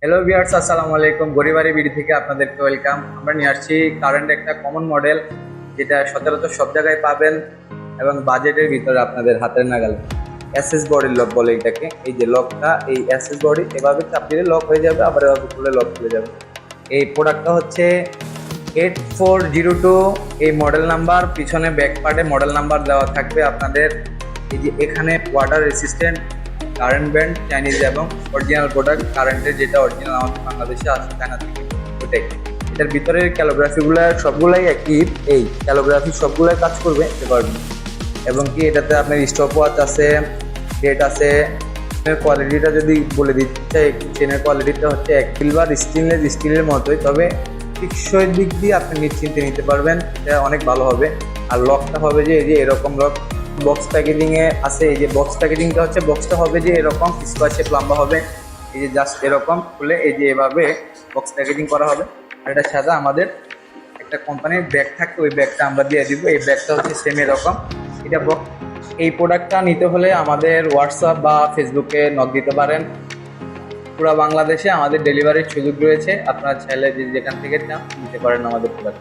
Hello viewers, আসসালামু আলাইকুম। গরিবারি BD থেকে আপনাদেরকে ওয়েলকাম। আমরা নিয়ে আসছি কারেন্ট একটা কমন মডেল, যেটা সচরাচর সব জায়গায় পাবেন এবং বাজেটের ভিতরে আপনাদের হাতের নাগালে। এসএস বডি লক বলে এটাকে। এই যে লকটা, এই এসএস বডি এভাবে চাপ দিলে লক হয়ে যাবে, আবার এভাবে খুলে লক খুলে যাবে। এই প্রোডাক্টটা হচ্ছে 8402। এই মডেল নাম্বার পিছনে ব্যাক পার্টে মডেল নাম্বার দেওয়া থাকবে আপনাদের। এই যে এখানে water resistant current band, Chinese এবং অরিজিনাল প্রোডাক্ট কারেন্টের, যেটা অরিজিনাল আমাদের বাংলাদেশে আসে চায়না থেকে, ওটাই। এটার ভিতরের ক্যালোগ্রাফিগুলো সবগুলাই একই। এই ক্যালোগ্রাফি সবগুলাই কাজ করবে দেখতে পারবেন। এবং কি এটাতে আপনার স্টপ ওয়াচ আছে, ডেট আছে। কোয়ালিটিটা যদি বলে দিতে চাই, চেনের কোয়ালিটিটা হচ্ছে এক সিলভার স্টেনলেস স্টিলের মতোই, তবে টিকসই দিক দিয়ে আপনি নিশ্চিন্তে নিতে পারবেন। এটা অনেক ভালো হবে। আর লকটা হবে যে এই যে এরকম লক, বক্স প্যাকেজিং এ আছে। এই যে বক্স প্যাকেজিংটা হচ্ছে, বক্সটা হবে যে এরকম স্কোয়ার শেপ লম্বা হবে। এই যে জাস্ট এরকম খুলে এই যে এভাবে বক্স প্যাকেজিং করা হবে। আর এটার সাথে আমাদের একটা কোম্পানির ব্যাগ থাকে, ওই ব্যাগটা আমরা দিয়ে দিব। এই ব্যাগটা হচ্ছে সেম এরকম। এটা এই প্রোডাক্টটা নিতে হলে আমাদের হোয়াটসঅ্যাপ বা ফেসবুকে নক দিতে পারেন। পুরো বাংলাদেশে আমাদের ডেলিভারির সুযোগ রয়েছে। আপনারা চাইলে যেখান থেকে চান নিতে পারেন আমাদের প্রোডাক্ট।